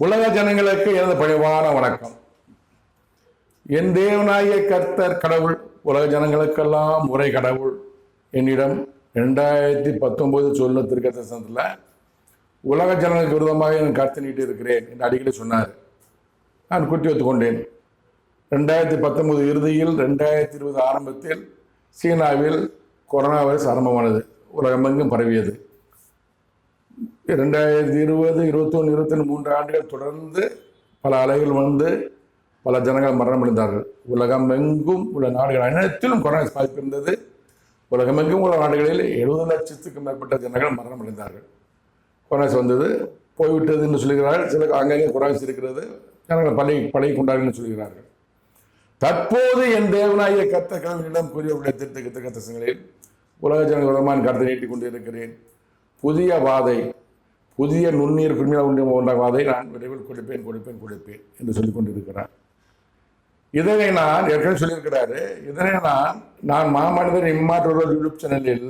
உலக ஜனங்களுக்கு எனது பணிவான வணக்கம். என் தேவனாகிய கர்த்தர் கடவுள், உலக ஜனங்களுக்கெல்லாம் ஒரே கடவுள் என்னிடம் 2019 சொல்ல திருக்கதரிசனத்தில் உலக ஜனங்களுக்கு விரோதமாக நான் கருத்து நீட்டி இருக்கிறேன் என்று அடிக்கடி சொன்னார். நான் குட்டி வைத்துக்கொண்டேன். 2019 இறுதியில் 2020 ஆரம்பத்தில் சீனாவில் கொரோனா வைரஸ் ஆரம்பமானது, உலகமெங்கும் பரவியது. 2020, 21, 22, 3 ஆண்டுகள் தொடர்ந்து பல அலைகள் வந்து பல ஜனங்கள் மரணமடைந்தார்கள். உலகம் எங்கும் உள்ள நாடுகள் அனைத்திலும் கொரோனா பாதிப்பு இருந்தது. உலகமெங்கும் உள்ள நாடுகளில் 70 லட்சத்துக்கும் மேற்பட்ட ஜனங்கள் மரணமடைந்தார்கள். கொரோனா வந்தது, போய்விட்டது என்று சொல்கிறார்கள். சில அங்கங்கே கொரோனா இருக்கிறது, ஜனங்கள் பழகி கொண்டார்கள் சொல்கிறார்கள். தற்போது என் தேவனாகிய கர்த்தர் கடவுளிடம் கூறிய திருத்தங்களில் உலக ஜனங்கள் விதமான கருத்தை நீட்டிக் கொண்டிருக்கிறேன். புதிய வாதை, புதிய நுண்ணீர் கிருமிகள் உண்டாகுவதை நான் விரைவில் கொடுப்பேன் என்று சொல்லிக் கொண்டிருக்கிறார். இதனை நான் ஏற்கனவே சொல்லியிருக்கிறாரு. இதனை நான் மாமனிதர் இம்மாற்றோர் யூடியூப் சேனலில்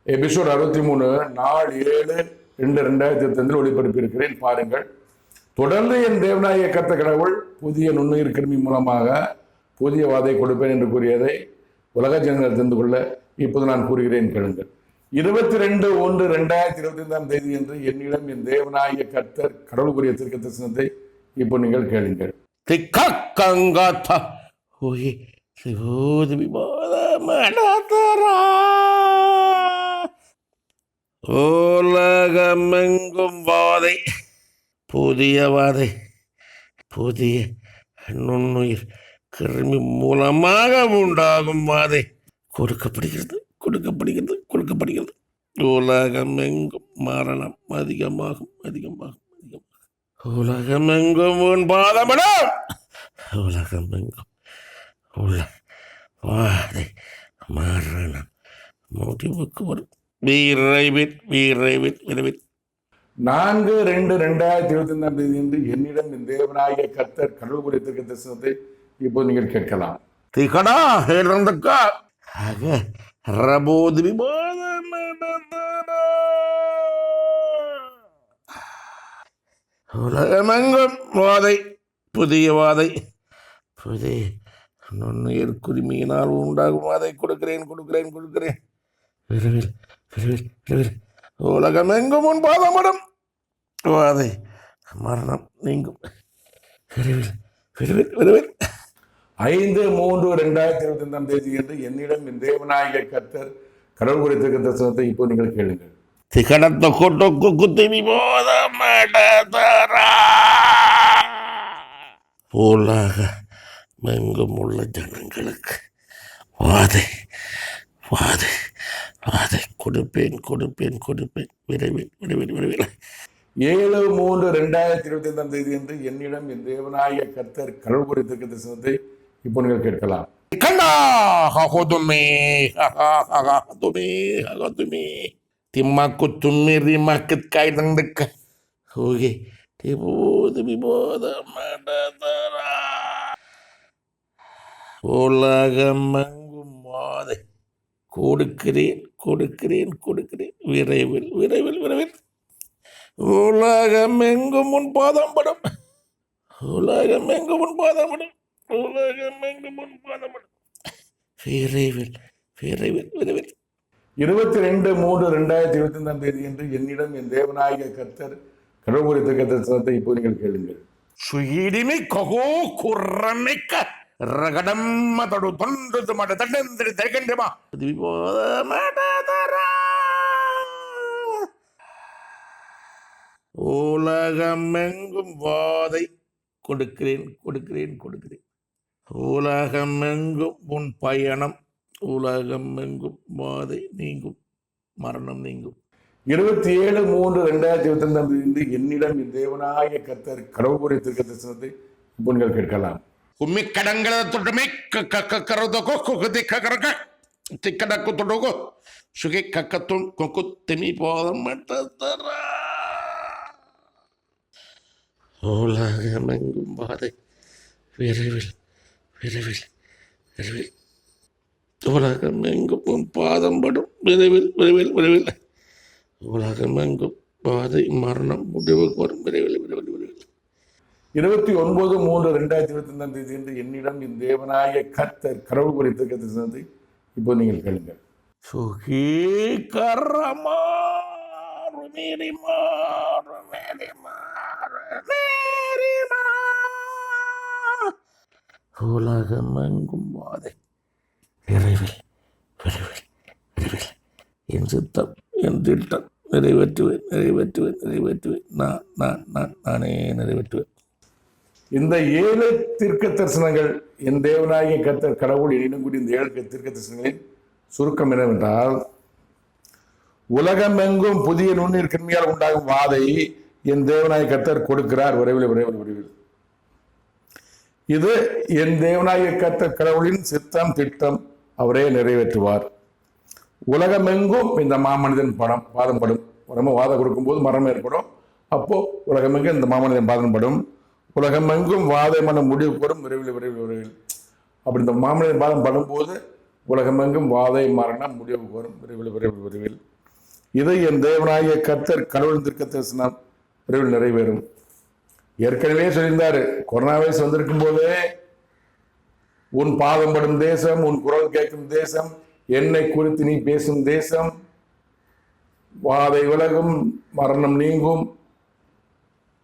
எபிசோட் 63 நாள் 7/2/2025 ஒளிபரப்பியிருக்கிறேன், பாருங்கள். தொடர்ந்து என் தேவனாகிய கர்த்தர் கடவுள் புதிய நுண்ணுயிர் கிருமி மூலமாக புதிய வாதை கொடுப்பேன் என்று கூறியதை உலக ஜனங்கள் தெரிந்து கொள்ள இப்போது நான் கூறுகிறேன், கேளுங்கள். 22/1/2025 என்று என்னிடம் என் தேவனாகிய கர்த்தர் கடவுள் கூறிய தீர்க்கதரிசனத்தை இப்போ நீங்கள் கேளுங்கள். உலகமெங்கும் வாதை, புதிய வாதை, புதிய நுண்ணுயிர் கிருமி மூலமாக உண்டாகும் வாதை கொடுக்கப்படுகிறது. உலகமெங்கும் மரணம் அதிகமாகும். உலகமெங்கும் உன் பாதமனம், உலகமெங்கும் உள்ள வாதை மரணம் முடிவுக்கு வரும். விரைவில் 4/2/2025 என்று என்னிடம் என் தேவனாகிய கர்த்தர் கடவுள் கூறிய தீர்க்கதரிசனத்தை இப்போ நீங்கள் கேட்கலாம். திகடா இருந்துக்கா உலகமெங்கும் வாதை, புதிய வாதை, புதிய நுண்ணுயிர் குருமியினால் உண்டாகும் வாதை கொடுக்கிறேன். விரைவில் உலகமெங்கும் உன் பாதமடம் வாதை மரணம் நீங்கும். விரைவில் 5/3/2025 என்று என்னிடம் என் தேவனாகிய கர்த்தர் கடவுள் கூறிய தீர்க்கதரிசனத்தை இப்போ நீங்கள் கேளுங்கள். திகடத்த கொட்டொக்கு குத்தினி உலகமெங்கும் உள்ள ஜனங்களுக்கு வாதை கொடுப்பேன். விரைவில் 7/3/2025 என்று என்னிடம் என் தேவனாகிய கர்த்தர் கடவுள் கூறிய தீர்க்கதரிசனத்தை இப்போ நீங்கள் கேட்கலாம். திம்மாக்கு தும்மிரி மக்கள் காய்தந்துக்க ஓகே உலகமெங்கும் வாதை கொடுக்கிறேன். விரைவில் உலகமெங்கும் உன் பாதம் படும். 22/3/2025 என்று என்னிடம் என் தேவனாகிய கர்த்தர் கடவுள் கூறிய தீர்க்கதரிசனத்தை இப்போ நீங்கள் கேளுங்கள். சுயிடிமை ககோ குர்ரமிக்க ரகடம்ம தடு தொண்டது மட தண்டந்திரி தெகண்டமா உலகமெங்கும் வாதை கொடுக்கிறேன். உலகமெங்கும் உன் பயணம், உலகமெங்கும் வாதை நீங்கும், மரணம் நீங்கும். 27/3/2025 என்று என்னிடம் என் தேவனாகிய கர்த்தர் கடவுள் கூறிய தீர்க்கதரிசனத்தை இப்போ நீங்கள் கேட்கலாம். கும்மி கடங்கள தொட்டமே கக்கரதோ குகதி கக்கரக திக்கடக்கு தொடுகோ சுகி கக்கத்தும் கொக்கு தெமி போதம் மட்டதர உலகமெங்கும் வாதை விரைவில் உலகமெங்கும் உன் பாதம் படும். விரைவில் உலகமெங்கும் பாதை மரணம் முடிவுக்கு வரும். விரைவில் விரைவில் விரைவில். 29/3/2025 என்று என்னிடம் என் தேவனாய கர்த்தர் கடவுள் குறித்து கருத்து இப்போ நீங்கள் கேளுங்கள். உலகமெங்கும் வாதை விரைவில் விரைவில் விரைவில் என் சித்தம் என் திட்டம் நிறைவேற்றுவேன் நிறைவேற்றுவேன் நிறைவேற்றுவேன் நானே நிறைவேற்றுவேன். இந்த 7 தீர்க்க தரிசனங்கள் என் தேவனாகிய கர்த்தர் கடவுள் எனினும் கூடிய இந்த 7 தீர்க்க தரிசனங்களின் சுருக்கம் என்னவென்றால், உலகமெங்கும் புதிய நுண்ணீர் கிருமியால் உண்டாகும் வாதை என் தேவனாகிய கர்த்தர் கொடுக்கிறார் விரைவில் விரைவில் விரைவில். இது என் தேவனாகிய கர்த்தர் கடவுளின் சித்தம் திட்டம், அவரே நிறைவேற்றுவார். உலகமெங்கும் இந்த மாமனிதன் பாதம் படும். நம்ம வாதம் கொடுக்கும்போது மரணம் ஏற்படும். அப்போ உலகமெங்கும் இந்த மாமனிதன் பாதம் படும். உலகமெங்கும் வாதமான முடிவு வரும் விரைவில் விரைவில் விரைவில். அப்படி இந்த மாமனிதன் பாதம் படும்போது உலகமெங்கும் வாதை மரணம் முடிவுக்கு வரும் விரைவில் விரைவில் விரைவில். இது என் தேவனாகிய கர்த்தர் கடவுள் தீர்க்க தரிசனம் விரைவில் நிறைவேறும். ஏற்கனவே சொல்லியிருந்தாரு, கொரோனா வைரஸ் வந்திருக்கும் போதே உன் பாதம் படும் தேசம், உன் குரல் கேட்கும் தேசம், என்னை குறித்து நீ பேசும் தேசம், வாதை விலகும் மரணம் நீங்கும்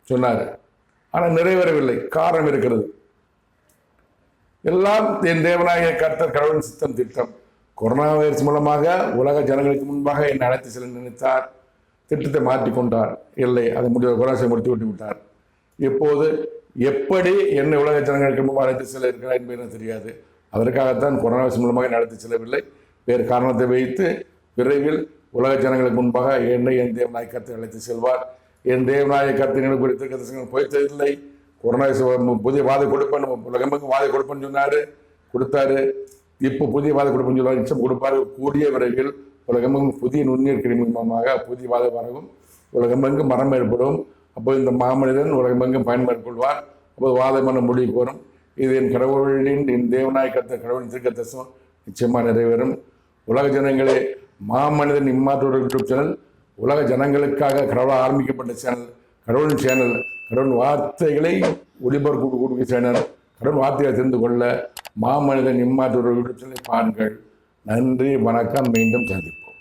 சொன்னார். ஆனால் நிறைவேறவில்லை. காரணம் இருக்கிறது. எல்லாம் என் தேவனாகிய கர்த்தர் கடவுளின் சித்தம் திட்டம். கொரோனா வைரஸ் மூலமாக உலக ஜனங்களுக்கு முன்பாக என்னை அழைத்து செல்ல நினைத்தார். திட்டத்தை மாற்றிக்கொண்டார். இல்லை, அதை கொரோனா முடித்து விட்டு விட்டார். இப்போது எப்படி என்னை உலக ஜனங்களுக்கு முன்பாக அழைத்து செல்ல இருக்கிறார் என்பது எனக்கு தெரியாது. அதற்காகத்தான் கொரோனா வைரஸ் மூலமாக என்னை அழைத்து செல்லவில்லை. வேறு காரணத்தை வைத்து விரைவில் உலக ஜனங்களுக்கு முன்பாக என்னை என் தேவனாகிய கர்த்தர் அழைத்து செல்வார். என் தேவனாகிய கர்த்தர் குறித்து போய்த்ததில்லை. கொரோனா புதிய வாதை கொடுப்பேன், உலகமெங்கும் வாதை கொடுப்பேன்னு சொன்னாரு, கொடுத்தாரு. இப்போ புதிய வாதை கொடுப்பேன்னு சொல்லுவார், நிச்சயம் கொடுப்பாரு. கூடிய விரைவில் உலகமெங்கும் புதிய நுண்ணீர் கிருமி மூலமாக புதிய வாதை வரவும் உலகமெங்கும் மரம் ஏற்படும். அப்போ இந்த மாமனிதன் உலகமெங்கும் பயன் மேற்கொள்வார். அப்போது வாதமான முடிவுக்கு வரும். இது என் கடவுளின் என் தேவனாகிய கர்த்தர் கடவுளின் தீர்க்க தரிசனம் நிச்சயமாக நிறைவேறும். உலக ஜனங்களே, மாமனிதன் இம்மாற்றோட யூடியூப் சேனல் உலக ஜனங்களுக்காக கடவுளால் ஆரம்பிக்கப்பட்ட சேனல், கடவுளின் சேனல், கடவுள் வார்த்தைகளை ஒளிபரப்பு சேனல். கடவுள் வார்த்தைகளை தெரிந்து கொள்ள மாமனிதன் இம்மாற்றோட யூடியூப் சேனலை பாருங்கள். நன்றி, வணக்கம். மீண்டும் சந்திப்போம்.